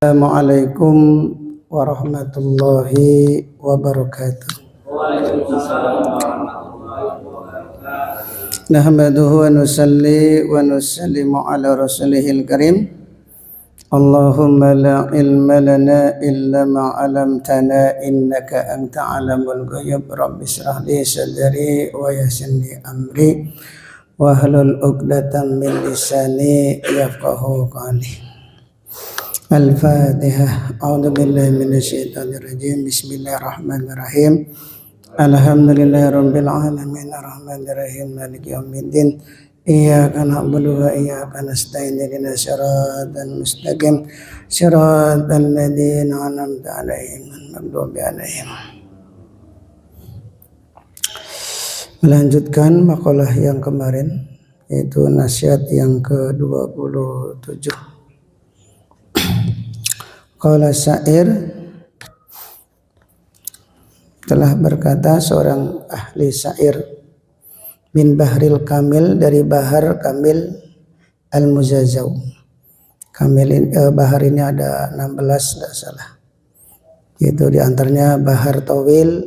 Assalamualaikum warahmatullahi wabarakatuh. Nahmaduhu wa nusalli wa nusallimu ala rasulihil karim. Allahumma la ilma lana illa ma 'allamtana innaka anta 'alamul ghuyub. Rabbi shrah li sadri wa yassir li amri wa hlul 'uqdatam min lisani yafqahu qawli. Al-Fatihah. A'udzu billahi minasyaitonir rajim. Bismillahirrahmanirrahim. Alhamdulillahirabbil alamin arrahmanir rahim maliki yaumiddin. Iyyaka na'budu wa iyyaka nasta'in ihdinas siratal mustaqim siratal ladzina an'amta 'alaihim ghairil maghdubi 'alaihim. Melanjutkan makalah yang kemarin, yaitu nasihat yang ke-27. Qala syair, telah berkata seorang ahli syair, bin Bahril Kamil, dari Bahar Kamil Al-Muzazzaw. Bahar ini ada 16 tidak salah. Itu diantaranya Bahar Tawil,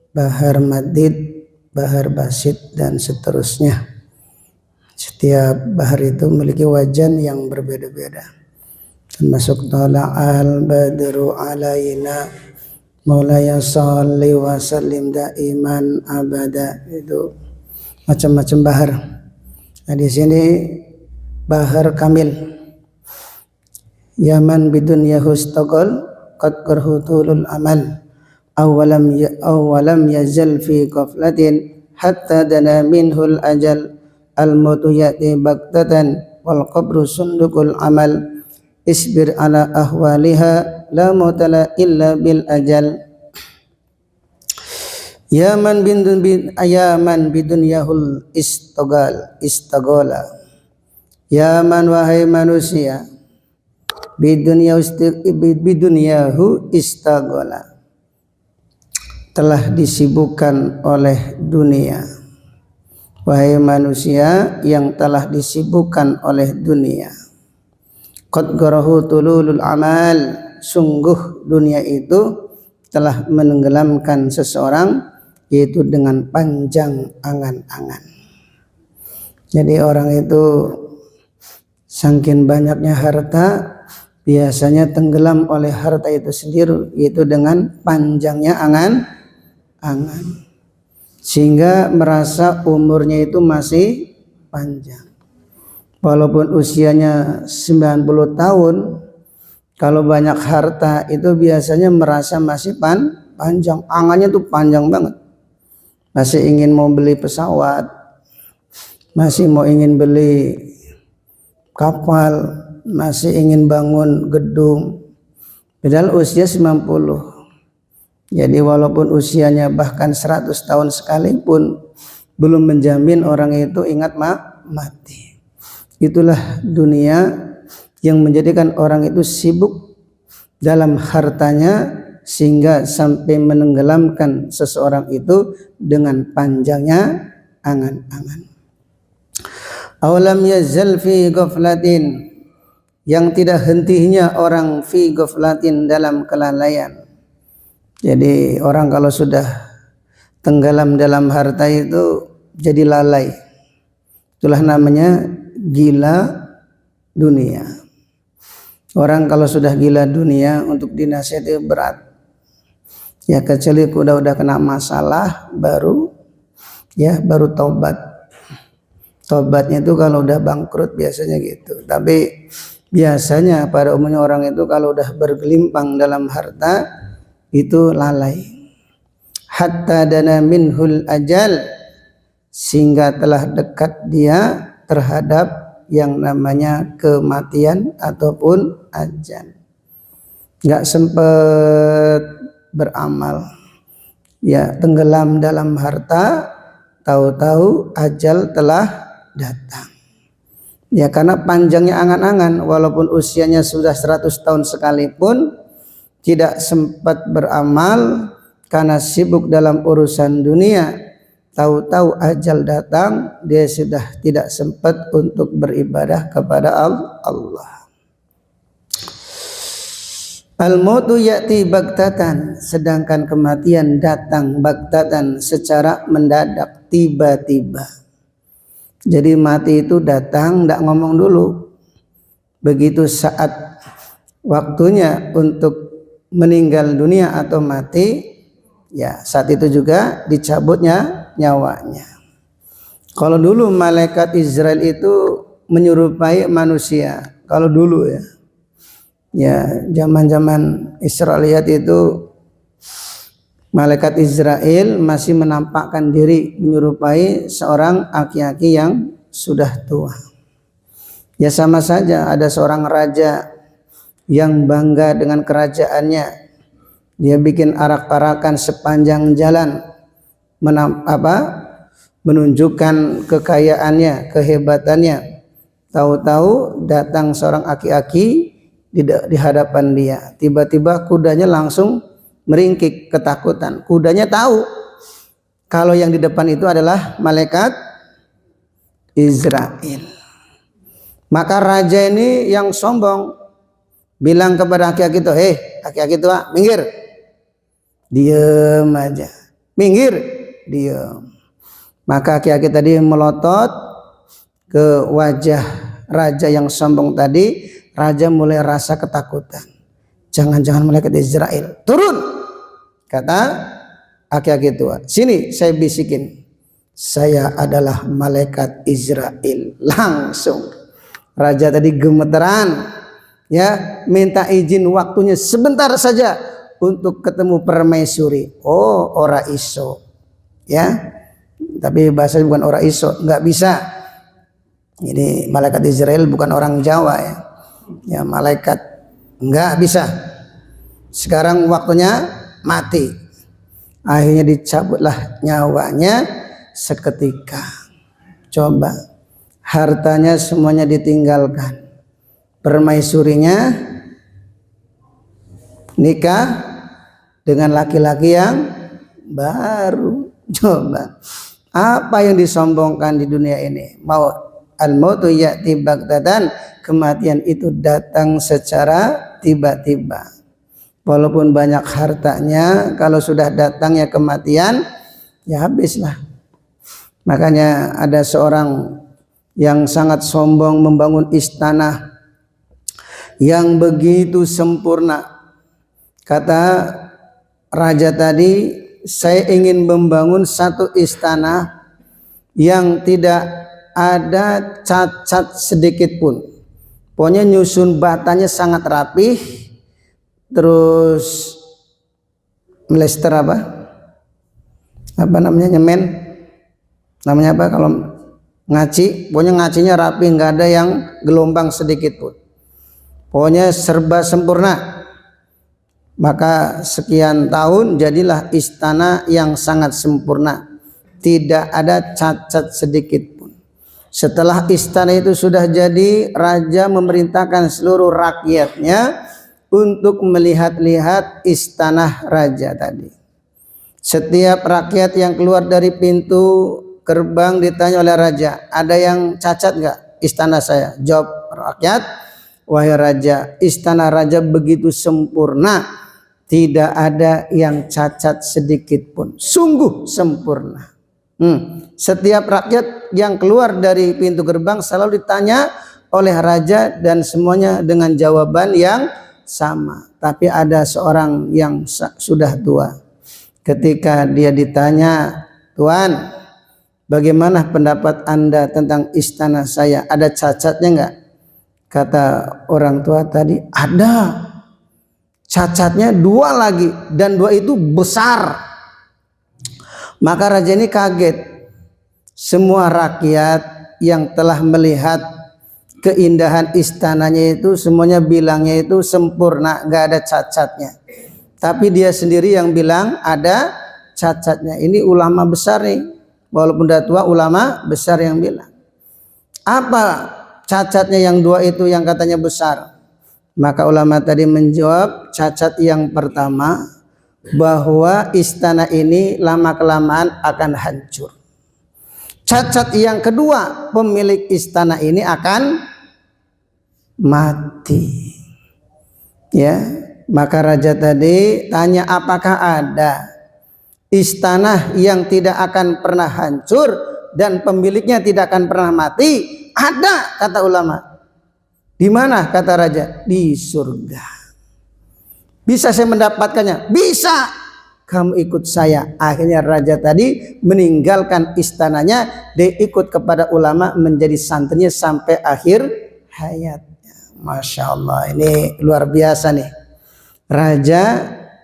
Bahar Madid, Bahar Basit, dan seterusnya. Setiap bahar itu memiliki wajan yang berbeda-beda. Termasuk tala'al badru alaina maulaya salli wa sallim daiman abada. Itu macam-macam bahar. Nah, di sini Bahar Kamil. Yaman bidun yahustagol qad karhutulul amal awalam yazal fi qaflatin hatta dana minhul ajal al-mautu ya'ti baktatan wal qabru sundukul amal isbir ala ahwaliha la mautala illa bil ajal. Yaman bidun yahul istagola. Yaman wahai manusia, bidun yahu istagola, telah disibukkan oleh dunia. Wahai manusia yang telah disibukkan oleh dunia. Qad garahu tululul amal, sungguh dunia itu telah menenggelamkan seseorang, yaitu dengan panjang angan-angan. Jadi orang itu saking banyaknya harta, biasanya tenggelam oleh harta itu sendiri, yaitu dengan panjangnya angan-angan, sehingga merasa umurnya itu masih panjang. Walaupun usianya 90 tahun, kalau banyak harta itu biasanya merasa masih panjang. Angannya tuh panjang banget. Masih ingin mau beli pesawat, masih mau ingin beli kapal, masih ingin bangun gedung. Padahal usia 90. Jadi walaupun usianya bahkan 100 tahun sekalipun, belum menjamin orang itu ingat mati. Itulah dunia yang menjadikan orang itu sibuk dalam hartanya, sehingga sampai menenggelamkan seseorang itu dengan panjangnya angan-angan. Awalam yazal fi ghaflatin, yang tidak hentinya orang fi ghaflatin, dalam kelalaian. Jadi orang kalau sudah tenggelam dalam harta itu jadi lalai. Itulah namanya gila dunia. Orang kalau sudah gila dunia, untuk dinasihati berat. Ya kecuali udah kena masalah baru taubat. Taubatnya itu kalau udah bangkrut biasanya gitu. Tapi biasanya pada umumnya orang itu kalau udah bergelimpang dalam harta itu lalai. Hatta dana minhul ajal, sehingga telah dekat dia terhadap yang namanya kematian ataupun ajal. Nggak sempat beramal, ya tenggelam dalam harta, tahu-tahu ajal telah datang. Ya karena panjangnya angan-angan, walaupun usianya sudah 100 tahun sekalipun, tidak sempat beramal karena sibuk dalam urusan dunia. Tahu-tahu ajal datang, dia sudah tidak sempat untuk beribadah kepada Allah. Al-mautu ya'ti baghtatan, sedangkan kematian datang baghtatan, secara mendadak, tiba-tiba. Jadi mati itu datang, tidak ngomong dulu. Begitu saat waktunya untuk meninggal dunia atau mati, ya saat itu juga dicabutnya nyawanya. Kalau dulu malaikat Israel itu menyerupai manusia, kalau dulu ya zaman-zaman Israeliat itu malaikat Israel masih menampakkan diri menyerupai seorang aki-aki yang sudah tua. Ya sama saja, ada seorang raja yang bangga dengan kerajaannya, dia bikin arak-arakan sepanjang jalan, menunjukkan kekayaannya, kehebatannya. Tahu-tahu datang seorang aki-aki di hadapan dia. Tiba-tiba kudanya langsung meringkik ketakutan. Kudanya tahu kalau yang di depan itu adalah malaikat Israel. Maka raja ini yang sombong bilang kepada aki-aki itu, aki-aki tua, minggir. Diam aja. Minggir, diam. Maka aki-aki tadi melotot ke wajah raja yang sombong tadi. Raja mulai rasa ketakutan. Jangan-jangan malaikat Israel. Turun, kata aki-aki tua. Sini saya bisikin, saya adalah malaikat Israel. Langsung raja tadi gemeteran, ya, minta izin waktunya sebentar saja untuk ketemu permaisuri. Oh, ora iso, ya, tapi bahasanya bukan ora iso, nggak bisa. Ini malaikat Israel bukan orang Jawa, ya malaikat nggak bisa. Sekarang waktunya mati. Akhirnya dicabutlah nyawanya seketika. Coba, hartanya semuanya ditinggalkan, permaisurinya nikah dengan laki-laki yang baru. Coba, apa yang disombongkan di dunia ini? Mau al-mautu ya'ti baghtatan, kematian itu datang secara tiba-tiba. Walaupun banyak hartanya, kalau sudah datangnya kematian, ya habislah. Makanya ada seorang yang sangat sombong membangun istana yang begitu sempurna. Kata raja tadi, saya ingin membangun satu istana yang tidak ada cacat sedikit pun. Pokoknya nyusun batanya sangat rapih, terus melester apa namanya, nyemen, namanya apa kalau ngaci, pokoknya ngacinya rapi, nggak ada yang gelombang sedikit pun. Pokoknya serba sempurna. Maka sekian tahun jadilah istana yang sangat sempurna, tidak ada cacat sedikit pun. Setelah istana itu sudah jadi, raja memerintahkan seluruh rakyatnya untuk melihat-lihat istana raja tadi. Setiap rakyat yang keluar dari pintu gerbang ditanya oleh raja, ada yang cacat nggak istana saya? Jawab rakyat, wahai raja, istana raja begitu sempurna, tidak ada yang cacat sedikit pun, sungguh sempurna. Setiap rakyat yang keluar dari pintu gerbang selalu ditanya oleh raja dan semuanya dengan jawaban yang sama. Tapi ada seorang yang sudah tua. Ketika dia ditanya, Tuan, bagaimana pendapat Anda tentang istana saya? Ada cacatnya enggak? Kata orang tua tadi, ada. Cacatnya 2 lagi, dan 2 itu besar. Maka raja ini kaget. Semua rakyat yang telah melihat keindahan istananya itu semuanya bilangnya itu sempurna, nggak ada cacatnya. Tapi dia sendiri yang bilang ada cacatnya. Ini ulama besar nih, walaupun udah tua, ulama besar yang bilang. Apa cacatnya yang 2 itu yang katanya besar? Maka ulama tadi menjawab, cacat yang pertama, bahwa istana ini lama-kelamaan akan hancur. Cacat yang kedua, pemilik istana ini akan mati. Ya, Maka raja tadi tanya, apakah ada istana yang tidak akan pernah hancur dan pemiliknya tidak akan pernah mati? Ada, kata ulama. Di mana? Kata raja, di surga. Bisa saya mendapatkannya? Bisa. Kamu ikut saya. Akhirnya raja tadi meninggalkan istananya, dia ikut kepada ulama menjadi santrinya sampai akhir hayatnya. Masya Allah, ini luar biasa nih. Raja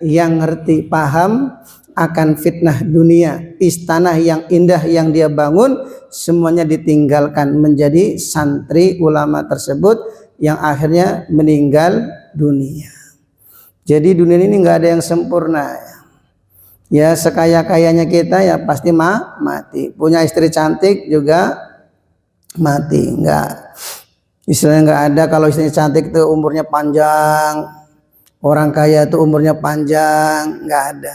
yang ngerti, paham akan fitnah dunia, istana yang indah yang dia bangun semuanya ditinggalkan menjadi santri ulama tersebut yang akhirnya meninggal dunia. Jadi dunia ini nggak ada yang sempurna. Ya sekaya-kayanya kita ya pasti mati. Punya istri cantik juga mati. Nggak, istilahnya nggak ada kalau istri cantik itu umurnya panjang. Orang kaya itu umurnya panjang, nggak ada.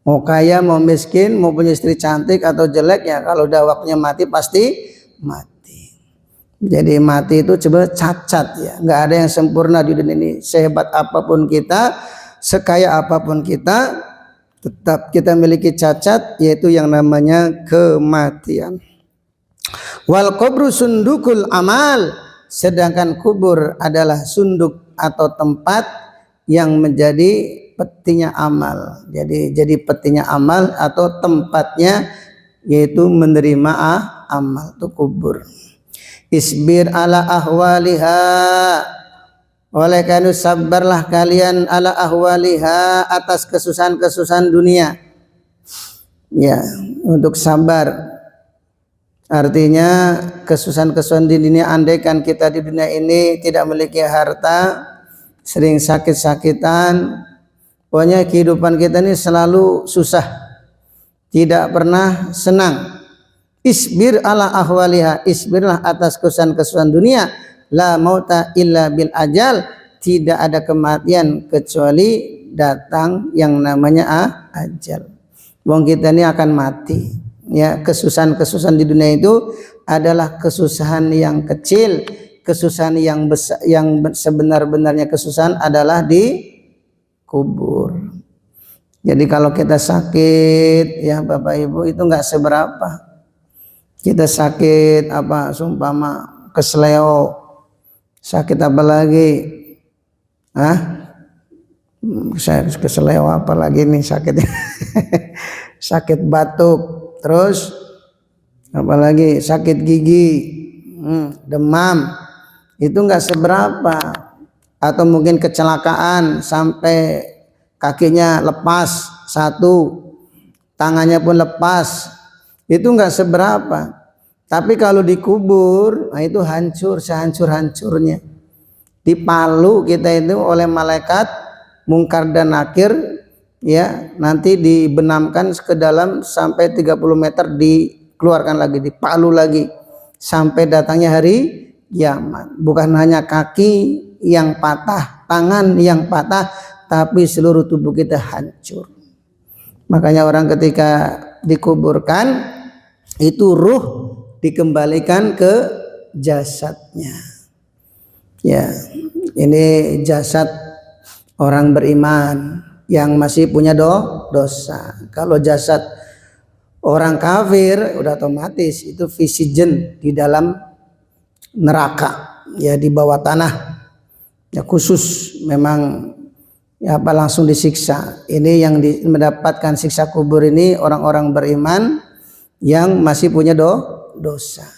Mau kaya, mau miskin, mau punya istri cantik atau jelek ya kalau udah waktunya mati pasti mati. Jadi mati itu coba cacat ya, nggak ada yang sempurna di dunia ini. Sehebat apapun kita, sekaya apapun kita, tetap kita miliki cacat, yaitu yang namanya kematian. Wal kubru sundukul amal, sedangkan kubur adalah sunduk atau tempat yang menjadi petinya amal. Jadi petinya amal atau tempatnya yaitu menerima amal itu kubur. Isbir ala ahwaliha, oleh karena sabarlah kalian ala ahwaliha, atas kesusahan-kesusahan dunia. Ya, untuk sabar. Artinya kesusahan-kesusahan di dunia, andaikan kita di dunia ini tidak memiliki harta, sering sakit-sakitan, pokoknya kehidupan kita ini selalu susah, tidak pernah senang. Isbir ala ahwaliha, isbirlah atas kesusahan-kesusahan dunia. La mauta illa bil ajal, tidak ada kematian kecuali datang yang namanya ajal. Wong kita ini akan mati. Ya, kesusahan-kesusahan di dunia itu adalah kesusahan yang kecil. Kesusahan yang besar, yang sebenar-benarnya kesusahan adalah di kubur. Jadi kalau kita sakit ya Bapak Ibu itu nggak seberapa. Kita sakit apa, sumpama kesleo, sakit apa lagi? Saya kesleo apa lagi nih sakitnya? Sakit batuk, terus apa lagi? Sakit gigi, demam. Itu enggak seberapa. Atau mungkin kecelakaan sampai kakinya lepas satu, tangannya pun lepas, itu enggak seberapa. Tapi kalau dikubur, nah itu hancur sehancur-hancurnya. Dipalu kita itu oleh malaikat Mungkar dan Nakir, ya, nanti dibenamkan ke dalam sampai 30 meter, dikeluarkan lagi, dipalu lagi sampai datangnya hari kiamat. Bukan hanya kaki yang patah, tangan yang patah, tapi seluruh tubuh kita hancur. Makanya orang ketika dikuburkan itu ruh dikembalikan ke jasadnya. Ya, ini jasad orang beriman yang masih punya dosa. Kalau jasad orang kafir udah otomatis itu fisijen di dalam neraka, ya di bawah tanah, ya khusus memang ya apa langsung disiksa. Ini yang mendapatkan siksa kubur ini orang-orang beriman yang masih punya dosa.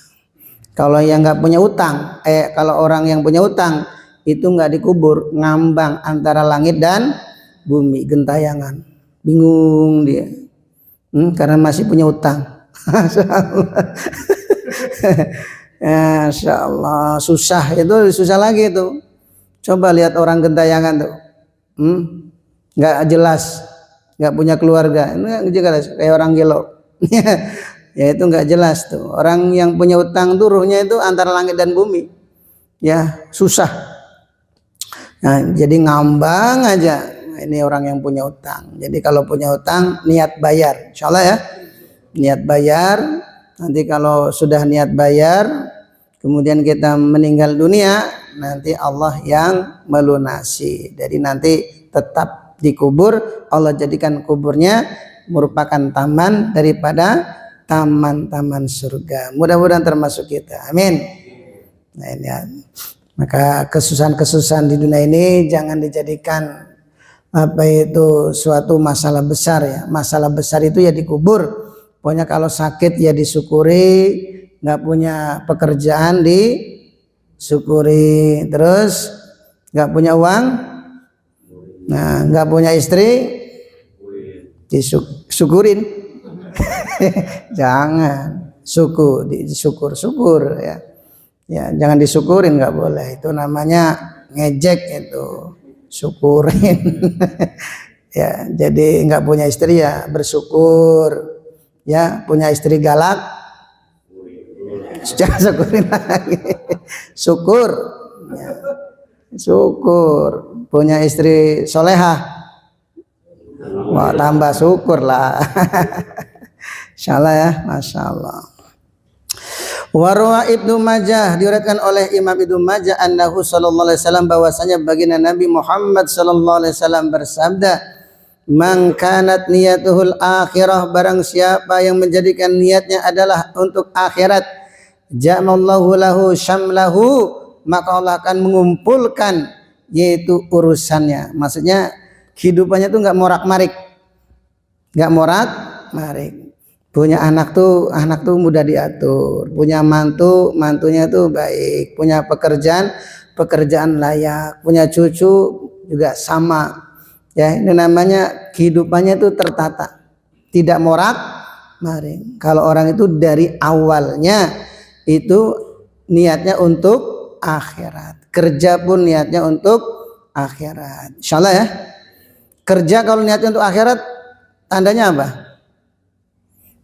Kalau yang nggak punya utang, kalau orang yang punya utang itu nggak dikubur, ngambang antara langit dan bumi, gentayangan, bingung dia, karena masih punya utang. Masya Allah, susah, itu susah lagi itu. Coba lihat orang gentayangan tuh, nggak jelas, nggak punya keluarga, ini jelas kayak orang gelo. Ya itu nggak jelas tuh. Orang yang punya utang tuh ruhnya itu antara langit dan bumi, ya susah. Nah, jadi ngambang aja. Ini orang yang punya utang. Jadi kalau punya utang niat bayar, insya Allah ya, niat bayar. Nanti kalau sudah niat bayar, kemudian kita meninggal dunia, nanti Allah yang melunasi. Jadi nanti tetap dikubur, Allah jadikan kuburnya merupakan taman daripada taman-taman surga. Mudah-mudahan termasuk kita. Amin. Nah, ini ya. Maka kesusahan-kesusahan di dunia ini jangan dijadikan suatu masalah besar ya. Masalah besar itu ya dikubur. Pokoknya kalau sakit ya disyukuri, nggak punya pekerjaan disyukuri, terus nggak punya uang, nah nggak punya istri disyukurin. Jangan syukur ya. Ya jangan disyukurin, nggak boleh. Itu namanya ngejek itu. Syukurin. Ya jadi nggak punya istri ya bersyukur. Ya punya istri galak, jangan syukurin lagi. Syukur, ya. Syukur. Punya istri solehah, wah tambah syukur lah. Insyaallah ya, masya Allah. Warwa Ibnu Majah, diriwayatkan oleh Imam Ibnu Majah annahu sallallahu alaihi wasallam, bahwasanya baginda Nabi Muhammad sallallahu alaihi wasallam bersabda, man kanat niyatuhul akhirah, barang siapa yang menjadikan niatnya adalah untuk akhirat, ja'amallahu lahu syamlahu, maka Allah akan mengumpulkan yaitu urusannya. Maksudnya kehidupannya tuh nggak morak-marik, punya anak tuh mudah diatur, punya mantunya tuh baik, punya pekerjaan layak, punya cucu juga sama. Ya, ini namanya kehidupannya itu tertata, tidak morak-marik. Kalau orang itu dari awalnya itu niatnya untuk akhirat, kerja pun niatnya untuk akhirat. Insyaallah ya. Kerja kalau niatnya untuk akhirat, tandanya apa?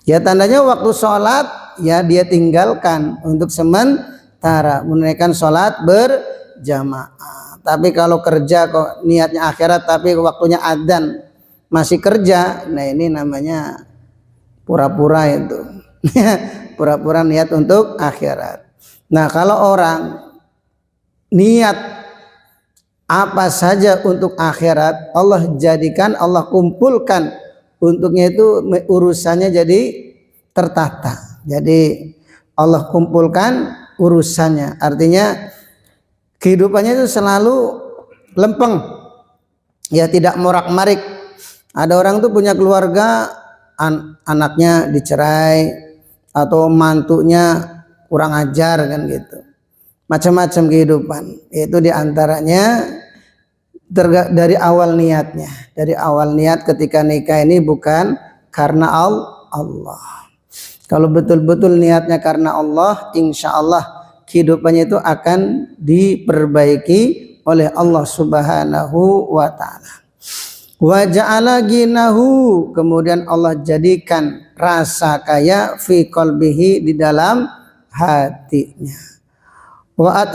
Ya tandanya waktu sholat ya dia tinggalkan untuk sementara, menunaikan sholat berjamaah. Tapi kalau kerja kok niatnya akhirat tapi waktunya adzan masih kerja, nah ini namanya pura-pura itu. Pura-pura niat untuk akhirat. Nah kalau orang niat apa saja untuk akhirat, Allah jadikan, Allah kumpulkan untuknya itu urusannya jadi tertata. Jadi Allah kumpulkan urusannya, artinya kehidupannya itu selalu lempeng, ya tidak morak-marik. Ada orang tuh punya keluarga, anaknya dicerai atau mantunya kurang ajar kan gitu. Macam-macam kehidupan. Itu diantaranya dari awal niatnya. Dari awal niat ketika nikah ini bukan karena Allah. Kalau betul-betul niatnya karena Allah, insya Allah kehidupannya itu akan diperbaiki oleh Allah Subhanahu wa taala. Wa ja'ala ginahu, kemudian Allah jadikan rasa kaya fi qalbihi, di dalam hatinya. Wa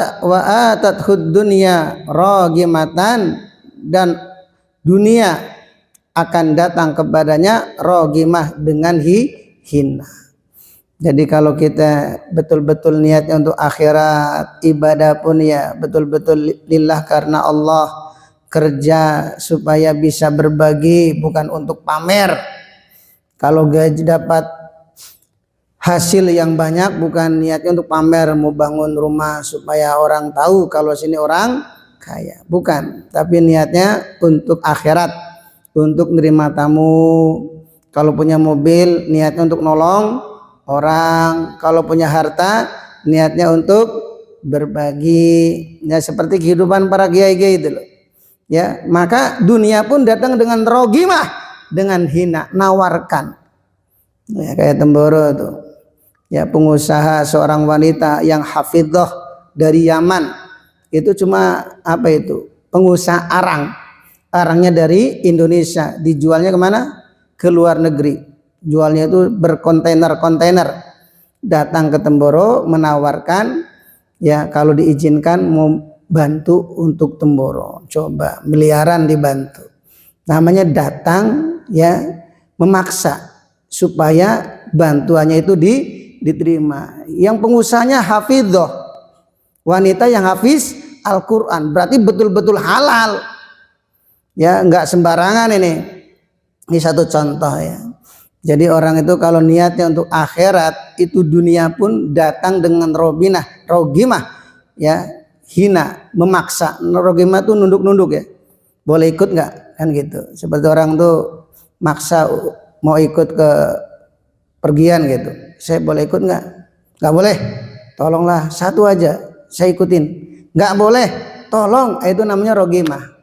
atathud dunya ragimatan, dan dunia akan datang kepadanya ragimah, dengan hina. Jadi kalau kita betul-betul niatnya untuk akhirat, ibadah pun ya betul-betul lillah karena Allah, kerja supaya bisa berbagi bukan untuk pamer. Kalau gaji dapat hasil yang banyak bukan niatnya untuk pamer, mau bangun rumah supaya orang tahu kalau sini orang kaya, bukan, tapi niatnya untuk akhirat, untuk menerima tamu. Kalau punya mobil niatnya untuk nolong orang, kalau punya harta niatnya untuk berbagi. Ya seperti kehidupan para kiai-kiai itu loh. Ya, maka dunia pun datang dengan rogimah, dengan hina, nawarkan. Ya, kayak Temboro tuh. Ya, pengusaha seorang wanita yang hafidhah dari Yaman. Itu cuma apa itu? Pengusaha arang. Arangnya dari Indonesia, dijualnya kemana? Ke luar negeri. Jualnya itu berkontainer-kontainer, datang ke Temboro menawarkan, ya kalau diizinkan mau bantu untuk Temboro, coba miliaran dibantu. Namanya datang ya memaksa supaya bantuannya itu diterima. Yang pengusahanya hafidhah, wanita yang hafiz Al-Quran, berarti betul-betul halal. Ya, nggak sembarangan ini. Ini satu contoh ya. Jadi orang itu kalau niatnya untuk akhirat, itu dunia pun datang dengan rogimah ya, hina, memaksa. Rogimah itu nunduk-nunduk ya. Boleh ikut nggak? Kan gitu. Seperti orang tuh maksa mau ikut ke pergian gitu. Saya boleh ikut nggak? Nggak boleh. Tolonglah satu aja, saya ikutin. Nggak boleh. Tolong, itu namanya rogimah.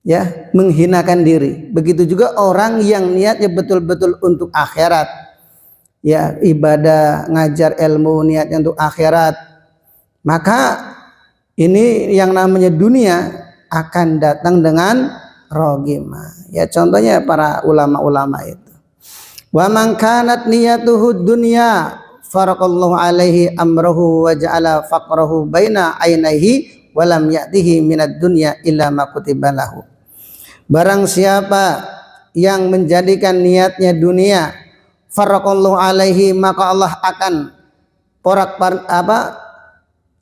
Ya, menghinakan diri. Begitu juga orang yang niatnya betul-betul untuk akhirat. Ya, ibadah, ngajar ilmu niatnya untuk akhirat. Maka ini yang namanya dunia akan datang dengan rogimah. Ya, contohnya para ulama-ulama itu. Wa man kanat niyatuhu dunya faraqallahu alaihi amrahu wa ja'ala faqrahu baina ainaihi wa lam ya'tihi minad dunya illa ma kutiba lahu. Barang siapa yang menjadikan niatnya dunia, faraqallahu alaihi, maka Allah akan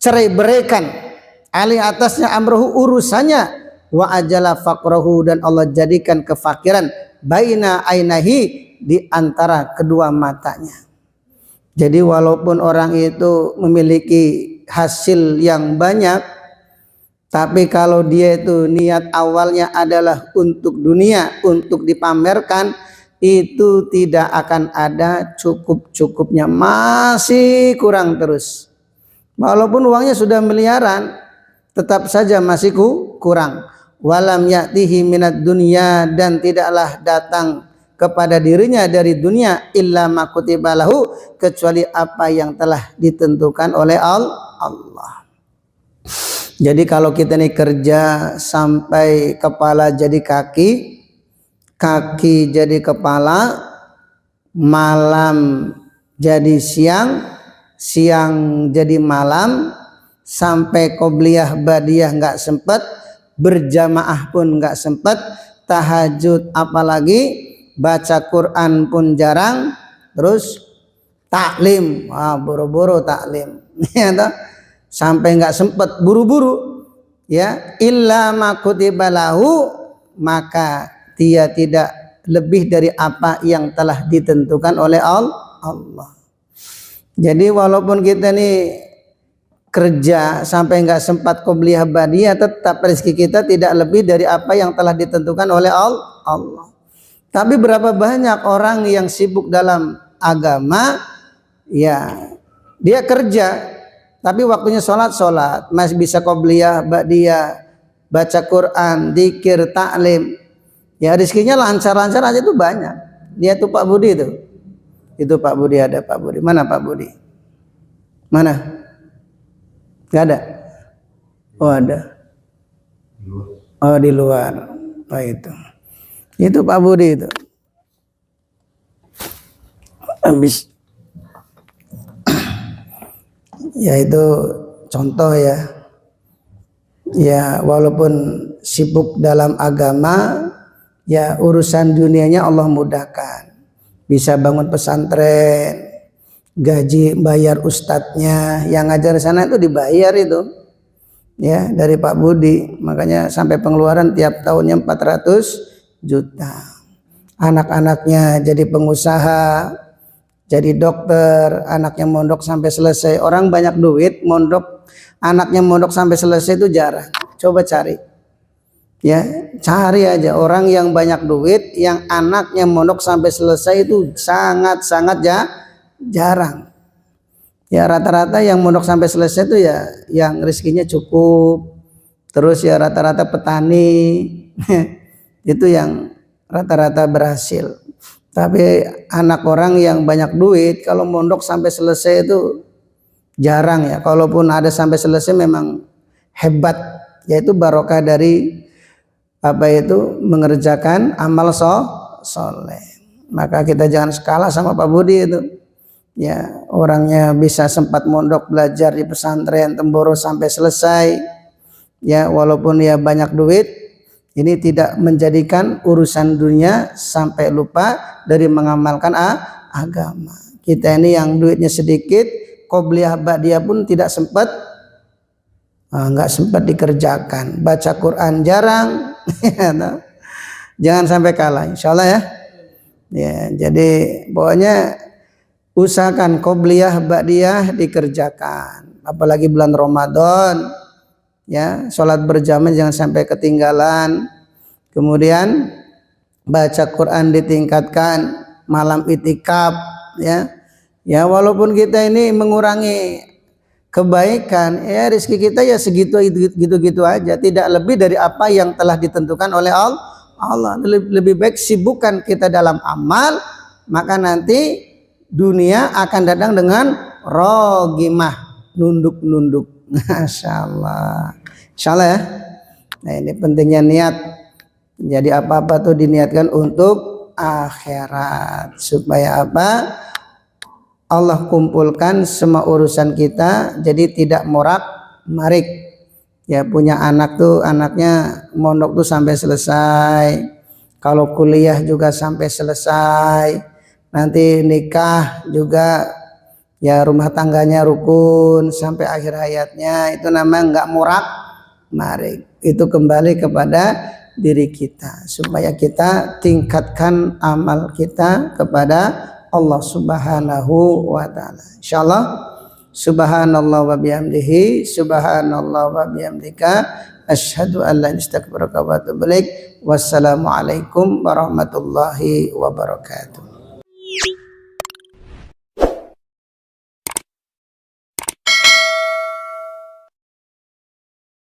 cerai beraikan alih atasnya amruhu, urusannya, wa ajala faqrahu, dan Allah jadikan kefakiran baina ainahi, di antara kedua matanya. Jadi walaupun orang itu memiliki hasil yang banyak, tapi kalau dia itu niat awalnya adalah untuk dunia, untuk dipamerkan, itu tidak akan ada cukup-cukupnya, masih kurang terus. Walaupun uangnya sudah miliaran, tetap saja masih kurang. Walam ya'tihi minad dunya, dan tidaklah datang kepada dirinya dari dunia illa ma kutiba lahu, kecuali apa yang telah ditentukan oleh Allah. Jadi kalau kita nih kerja sampai kepala jadi kaki, kaki jadi kepala, malam jadi siang, siang jadi malam, sampai qobliyah badiyah nggak sempat, berjamaah pun nggak sempat, tahajud apalagi, baca Quran pun jarang, terus taklim, boro-boro taklim, ya toh? Sampai nggak sempat, buru-buru ya, illa ma kutiba lahu, maka dia tidak lebih dari apa yang telah ditentukan oleh Allah. Jadi walaupun kita nih kerja sampai nggak sempat qobliyah badiyah, tetap rezeki kita tidak lebih dari apa yang telah ditentukan oleh Allah. Tapi berapa banyak orang yang sibuk dalam agama, ya dia kerja tapi waktunya sholat, masih bisa qobliyah ba'diyah, baca Quran, dzikir, taklim. Ya rezekinya lancar-lancar aja tuh banyak. Dia tuh Pak Budi tuh. Itu Pak Budi, ada Pak Budi. Mana Pak Budi? Mana? Gak ada? Oh ada. Oh di luar. Oh itu. Itu Pak Budi itu. Habis. Ya itu contoh ya. Ya walaupun sibuk dalam agama, ya urusan dunianya Allah mudahkan. Bisa bangun pesantren, gaji bayar ustadznya, yang ngajar di sana itu dibayar itu. Ya dari Pak Budi. Makanya sampai pengeluaran tiap tahunnya 400 juta. Anak-anaknya jadi pengusaha, jadi dokter, anaknya mondok sampai selesai. Orang banyak duit, mondok, anaknya mondok sampai selesai itu jarang. Coba cari. Ya, cari aja orang yang banyak duit, yang anaknya mondok sampai selesai itu sangat-sangat jarang. Ya rata-rata yang mondok sampai selesai itu ya yang rezekinya cukup. Terus ya rata-rata petani. Itu yang rata-rata berhasil. Tapi anak orang yang banyak duit kalau mondok sampai selesai itu jarang ya. Kalaupun ada sampai selesai memang hebat, yaitu barokah dari mengerjakan amal soleh. Maka kita jangan kalah sama Pak Budi itu. Ya, orangnya bisa sempat mondok belajar di pesantren Temboro sampai selesai. Ya, walaupun ya banyak duit, ini tidak menjadikan urusan dunia sampai lupa dari mengamalkan agama. Kita ini yang duitnya sedikit, qobliyah ba'diyah pun tidak sempat nggak sempat dikerjakan. Baca Quran jarang. Jangan sampai kalah, insyaallah ya. Ya, jadi pokoknya usahakan qobliyah ba'diyah dikerjakan. Apalagi bulan Ramadan, ya, sholat berjamaah jangan sampai ketinggalan. Kemudian baca Quran ditingkatkan, malam itikaf, ya. Ya, walaupun kita ini mengurangi kebaikan, ya rezeki kita ya segitu gitu aja, tidak lebih dari apa yang telah ditentukan oleh Allah. Lebih baik sibukkan kita dalam amal, maka nanti dunia akan datang dengan rogimah, nunduk. Masyaallah. Insyaallah ya. Nah, ini pentingnya niat. Jadi apa-apa tuh diniatkan untuk akhirat, supaya apa? Allah kumpulkan semua urusan kita, jadi tidak morak-marik. Ya, punya anak tuh, anaknya mondok tuh sampai selesai. Kalau kuliah juga sampai selesai. Nanti nikah juga, ya rumah tangganya rukun sampai akhir hayatnya. Itu namanya nggak morak-marik. Itu kembali kepada diri kita, supaya kita tingkatkan amal kita kepada Allah Subhanahu wa taala. Insyaallah. Subhanallah wa bihamdihi, subhanallah wa bihamdika, asyhadu an la ilaha illa anta astaghfiruka wa atubu ilaik. Wassalamualaikum warahmatullahi wabarakatuh.